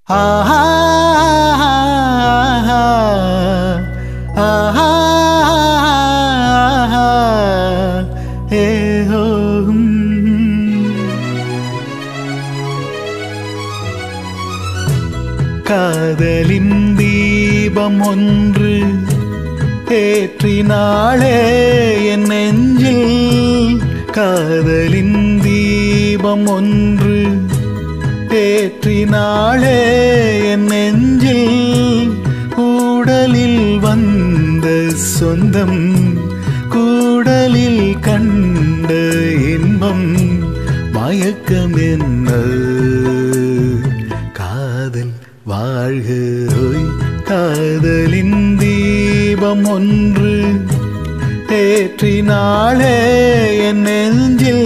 ஆஹா ஆஹா ஏஹோ காதலின் தீபம் ஒன்று ஏற்றினாளே என் நெஞ்சில் காதலின் தீபம் ஒன்று ஏற்றினாளே என் நெஞ்சில் கூடலில் வந்த சொந்தம் கூடலில் கண்ட இன்பம் மயக்கம் என்ன காதல் வாழ்க காதலின் தீபம் ஒன்று ஏற்றினாளே என் நெஞ்சில்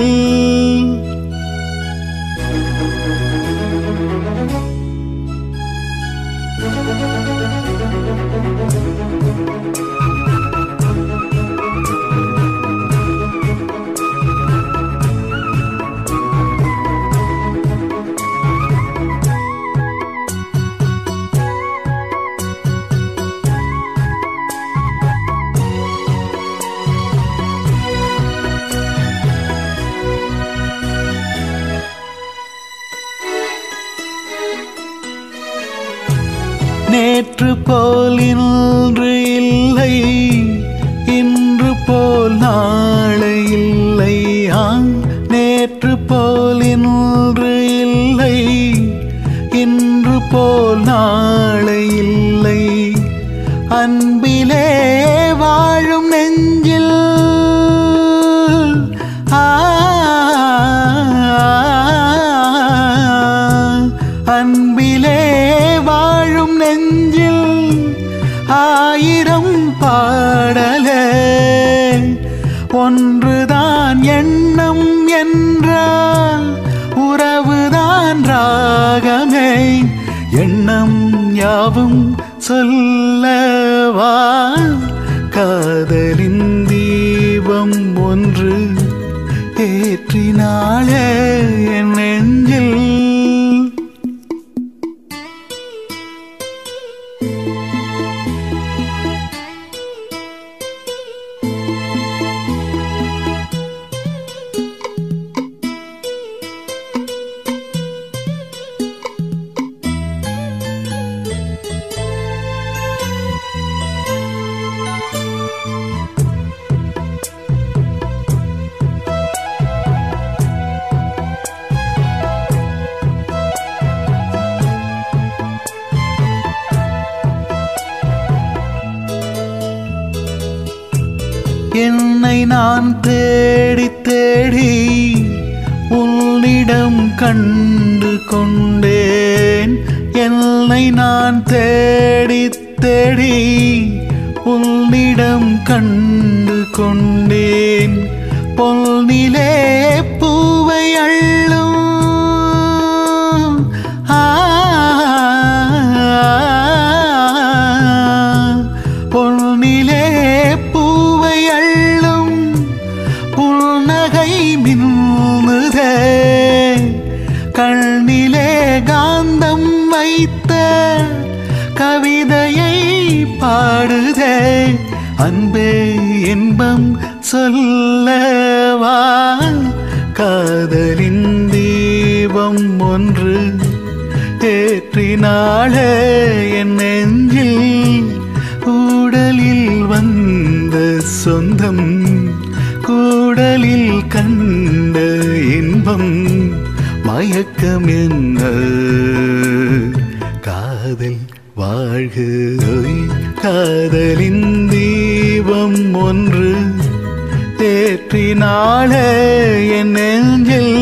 நேற்று போல் இன்று இல்லை இன்று போல் நாளை இல்லை நேற்று போல் இன்று இல்லை இன்று போல் நாளை இல்லை அன்பிலே வாழும் நெஞ்சில் அன்பிலே வாழும் நெஞ்சில் ஆயிரம் பாடலே ஒன்றுதான் எண்ணம் என்றால் உறவுதான் ராகமே எண்ணம் யாவும் சொல்லவா காதலின் தீபம் ஒன்று ஏற்றினாளே என் நெஞ்சில் என்னை நான் தேடி தேடி உன்னிடம் கண்டு கொண்டேன் என்னை நான் தேடி தேடி உன்னிடம் கண்டு கொண்டேன் பொன்னிலே பூவை அள்ளும் பொன்னிலே பூவை அள்ளும் புன்னகை மின்னுதே கண்ணிலே காந்தம் வைத்த கவிதையை பாடுதே அன்பே இன்பம் சொல்லவா காதலின் தீபம் ஒன்று ஏற்றினாளே என் நெஞ்சில் கூடலில் வந்த சொந்தம் கூடலில் கண்ட இன்பம் மயக்கம் என்ன காதல் வாழ்க காதலின் தீபம் ஒன்று ஏற்றினாளே என் நெஞ்சில்